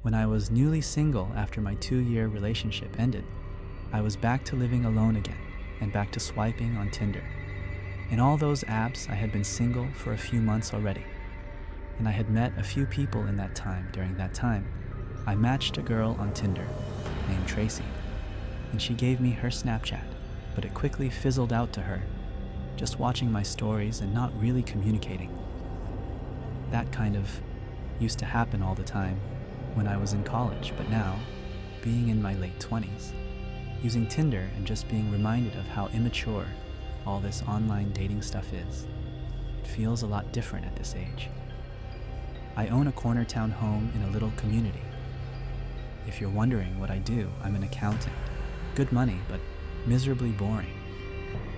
When I was newly single after my 2-year relationship ended, I was back to living alone again and back to swiping on Tinder. In all those apps, I had been single for a few months already, and I had met a few people in that time. During that time, I matched a girl on Tinder named Tracy, and she gave me her Snapchat, but it quickly fizzled out to her, just watching my stories and not really communicating. That kind of used to happen all the time when I was in college, but now, being in my late 20s, using Tinder and just being reminded of how immature all this online dating stuff is, it feels a lot different at this age. I own a corner town home in a little community. If you're wondering what I do, I'm an accountant. Good money, but miserably boring.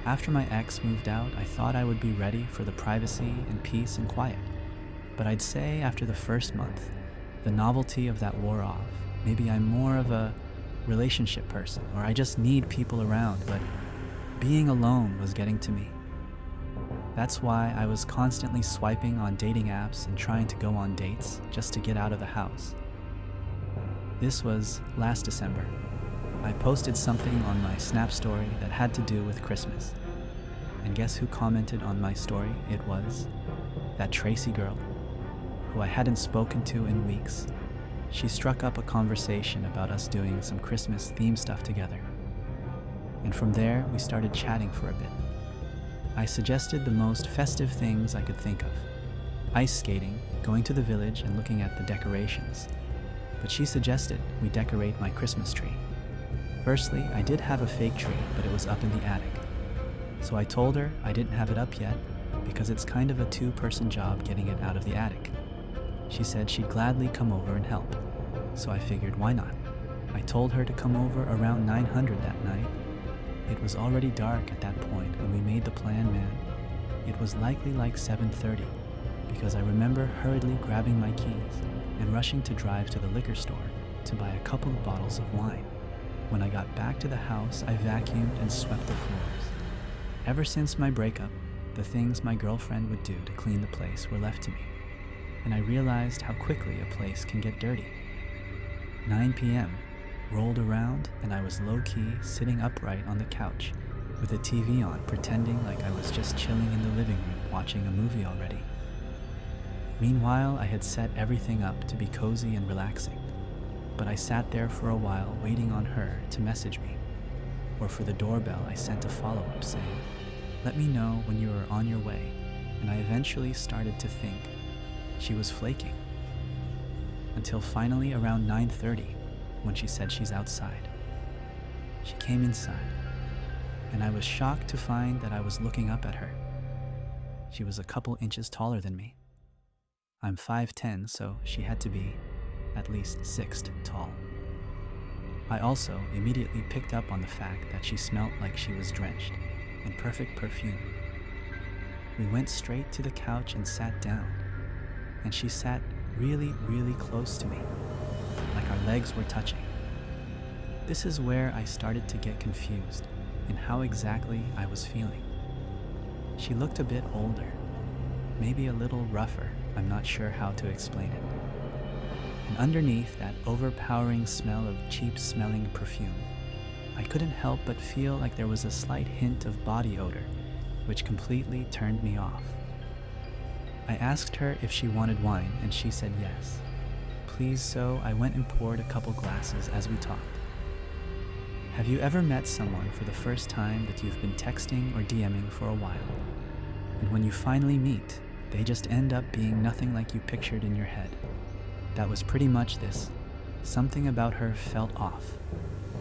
After my ex moved out, I thought I would be ready for the privacy and peace and quiet. But I'd say after the first month, the novelty of that wore off. Maybe I'm more of a relationship person, or I just need people around, but being alone was getting to me. That's why I was constantly swiping on dating apps and trying to go on dates just to get out of the house. This was last December. I posted something on my Snap story that had to do with Christmas. And guess who commented on my story? It was that Tracy girl, who I hadn't spoken to in weeks. She struck up a conversation about us doing some Christmas themed stuff together. And from there, we started chatting for a bit. I suggested the most festive things I could think of: ice skating, going to the village, and looking at the decorations. But she suggested we decorate my Christmas tree. Firstly, I did have a fake tree, but it was up in the attic. So I told her I didn't have it up yet because it's kind of a 2-person job getting it out of the attic. She said she'd gladly come over and help, so I figured why not. I told her to come over around 900 that night. It was already dark at that point when we made the plan, man. It was likely like 7:30, because I remember hurriedly grabbing my keys and rushing to drive to the liquor store to buy a couple of bottles of wine. When I got back to the house, I vacuumed and swept the floors. Ever since my breakup, the things my girlfriend would do to clean the place were left to me, and I realized how quickly a place can get dirty. 9 p.m. rolled around, and I was low-key sitting upright on the couch with the TV on, pretending like I was just chilling in the living room watching a movie already. Meanwhile, I had set everything up to be cozy and relaxing, but I sat there for a while waiting on her to message me, or for the doorbell. I sent a follow-up saying, "Let me know when you are on your way," and I eventually started to think she was flaking. Until finally around 9:30, when she said she's outside. She came inside, and I was shocked to find that I was looking up at her. She was a couple inches taller than me. I'm 5'10", so she had to be at least 6 tall. I also immediately picked up on the fact that she smelled like she was drenched in perfect perfume. We went straight to the couch and sat down, and she sat really, really close to me, like our legs were touching. This is where I started to get confused in how exactly I was feeling. She looked a bit older, maybe a little rougher. I'm not sure how to explain it. And underneath that overpowering smell of cheap-smelling perfume, I couldn't help but feel like there was a slight hint of body odor, which completely turned me off. I asked her if she wanted wine, and she said yes. Please, so I went and poured a couple glasses as we talked. Have you ever met someone for the first time that you've been texting or DMing for a while, and when you finally meet, they just end up being nothing like you pictured in your head? That was pretty much this. Something about her felt off,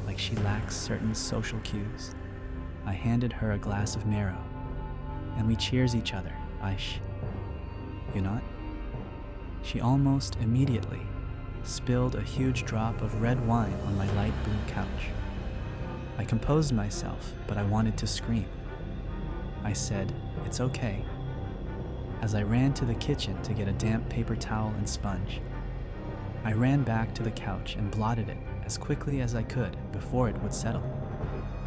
like she lacks certain social cues. I handed her a glass of marrow, and we cheers each other. You not? She almost immediately spilled a huge drop of red wine on my light blue couch. I composed myself, but I wanted to scream. I said, "It's okay," as I ran to the kitchen to get a damp paper towel and sponge. I ran back to the couch and blotted it as quickly as I could before it would settle.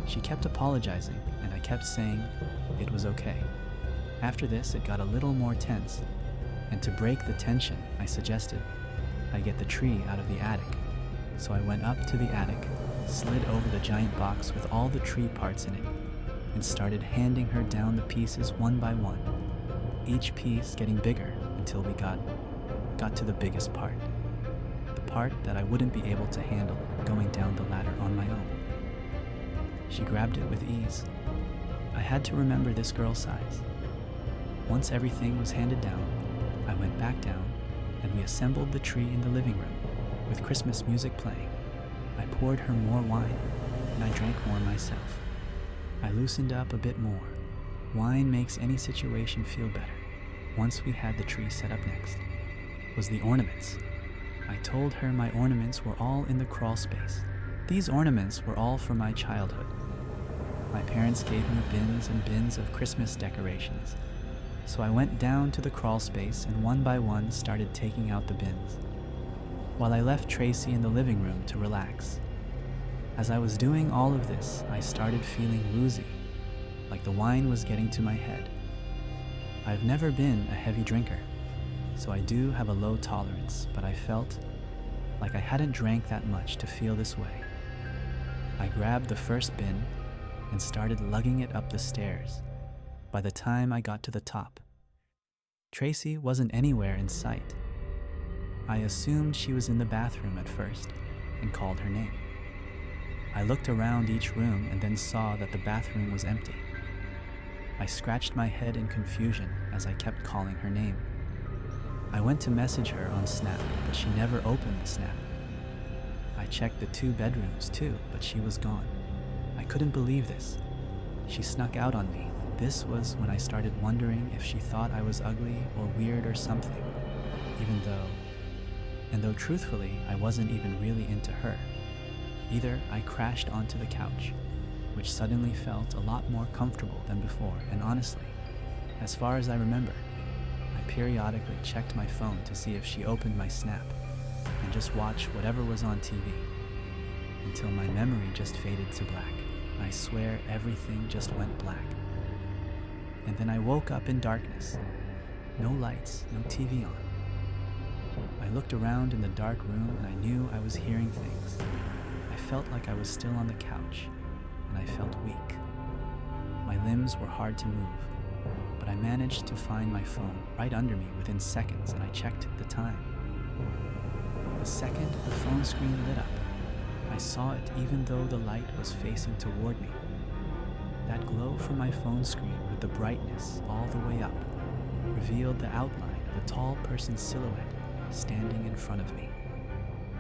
She kept apologizing, and I kept saying it was okay. After this, it got a little more tense, and to break the tension, I suggested, I get the tree out of the attic. So I went up to the attic, slid over the giant box with all the tree parts in it, and started handing her down the pieces one by one, each piece getting bigger until we got to the biggest part. The part that I wouldn't be able to handle going down the ladder on my own. She grabbed it with ease. I had to remember this girl's size. Once everything was handed down, I went back down and we assembled the tree in the living room with Christmas music playing. I poured her more wine and I drank more myself. I loosened up a bit more. Wine makes any situation feel better. Once we had the tree set up, next was the ornaments. I told her my ornaments were all in the crawl space. These ornaments were all for my childhood. My parents gave me bins and bins of Christmas decorations. So I went down to the crawl space and one by one started taking out the bins, while I left Tracy in the living room to relax. As I was doing all of this, I started feeling woozy, like the wine was getting to my head. I've never been a heavy drinker, so I do have a low tolerance, but I felt like I hadn't drank that much to feel this way. I grabbed the first bin and started lugging it up the stairs. By the time I got to the top, Tracy wasn't anywhere in sight. I assumed she was in the bathroom at first and called her name. I looked around each room and then saw that the bathroom was empty. I scratched my head in confusion as I kept calling her name. I went to message her on Snap, but she never opened the Snap. I checked the 2 bedrooms too, but she was gone. I couldn't believe this. She snuck out on me. This was when I started wondering if she thought I was ugly or weird or something, though truthfully, I wasn't even really into her. Either I crashed onto the couch, which suddenly felt a lot more comfortable than before, and honestly, as far as I remember, I periodically checked my phone to see if she opened my Snap and just watched whatever was on TV, until my memory just faded to black. I swear everything just went black. And then I woke up in darkness. No lights, no TV on. I looked around in the dark room and I knew I was hearing things. I felt like I was still on the couch, and I felt weak. My limbs were hard to move, but I managed to find my phone right under me within seconds, and I checked the time. The second the phone screen lit up, I saw it even though the light was facing toward me. That glow from my phone screen with the brightness all the way up revealed the outline of a tall person's silhouette standing in front of me.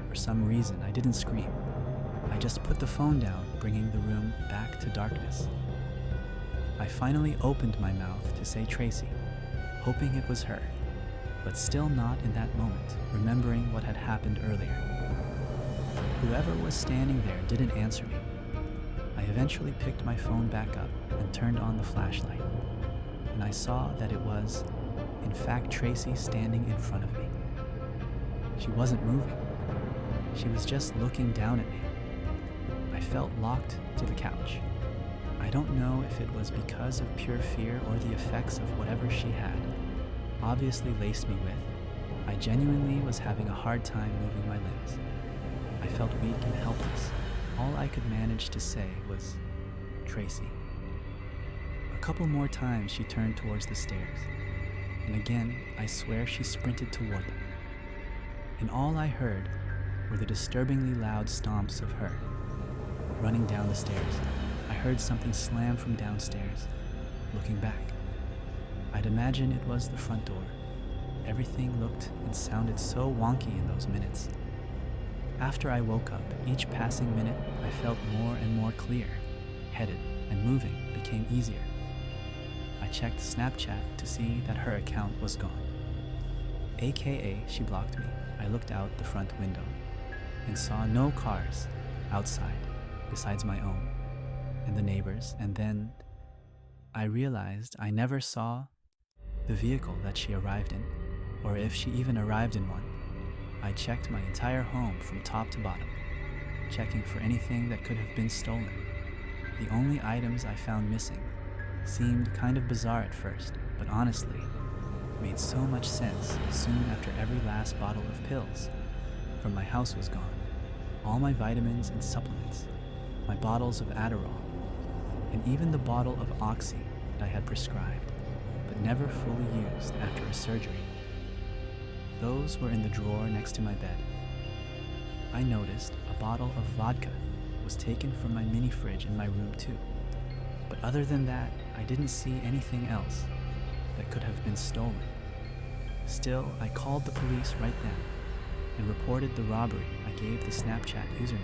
For some reason, I didn't scream. I just put the phone down, bringing the room back to darkness. I finally opened my mouth to say Tracy, hoping it was her, but still not in that moment, remembering what had happened earlier. Whoever was standing there didn't answer me. I eventually picked my phone back up and turned on the flashlight, and I saw that it was, in fact, Tracy standing in front of me. She wasn't moving. She was just looking down at me. I felt locked to the couch. I don't know if it was because of pure fear or the effects of whatever she had obviously laced me with. I genuinely was having a hard time moving my limbs. I felt weak and helpless. All I could manage to say was, Tracy. A couple more times she turned towards the stairs, and again I swear she sprinted toward them. And all I heard were the disturbingly loud stomps of her. Running down the stairs, I heard something slam from downstairs. Looking back, I'd imagine it was the front door. Everything looked and sounded so wonky in those minutes. After I woke up, each passing minute I felt more and more clear, headed, and moving became easier. I checked Snapchat to see that her account was gone. AKA, she blocked me. I looked out the front window and saw no cars outside besides my own and the neighbors, and then I realized I never saw the vehicle that she arrived in, or if she even arrived in one. I checked my entire home from top to bottom, checking for anything that could have been stolen. The only items I found missing seemed kind of bizarre at first, but honestly, made so much sense soon after every last bottle of pills from my house was gone. All my vitamins and supplements, my bottles of Adderall, and even the bottle of Oxy that I had prescribed, but never fully used after a surgery. Those were in the drawer next to my bed. I noticed a bottle of vodka was taken from my mini fridge in my room too. But other than that, I didn't see anything else that could have been stolen. Still, I called the police right then and reported the robbery. I gave the Snapchat username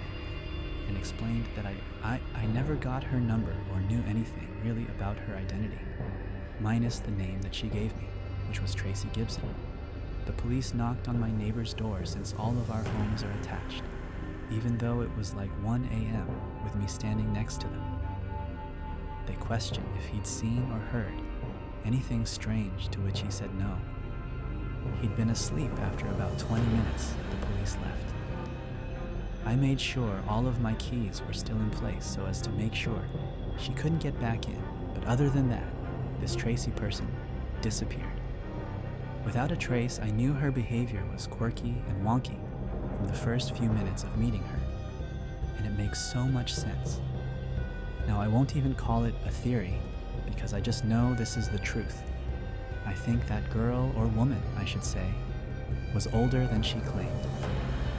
and explained that I never got her number or knew anything really about her identity, minus the name that she gave me, which was Tracy Gibson. The police knocked on my neighbor's door since all of our homes are attached, even though it was like 1 a.m. with me standing next to them. They questioned if he'd seen or heard anything strange, to which he said no. He'd been asleep after about 20 minutes. The police left. I made sure all of my keys were still in place so as to make sure she couldn't get back in, but other than that, this Tracy person disappeared. Without a trace, I knew her behavior was quirky and wonky from the first few minutes of meeting her, and it makes so much sense. Now, I won't even call it a theory, because I just know this is the truth. I think that girl, or woman, I should say, was older than she claimed,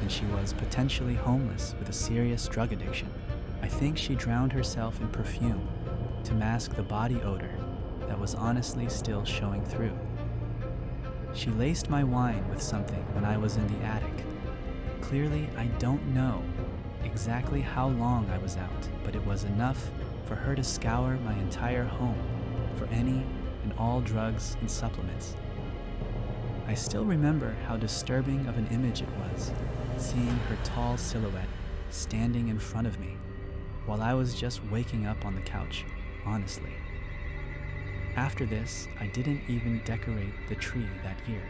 and she was potentially homeless with a serious drug addiction. I think she drowned herself in perfume to mask the body odor that was honestly still showing through. She laced my wine with something when I was in the attic. Clearly, I don't know exactly how long I was out, but it was enough for her to scour my entire home for any and all drugs and supplements. I still remember how disturbing of an image it was, seeing her tall silhouette standing in front of me while I was just waking up on the couch, honestly. After this, I didn't even decorate the tree that year.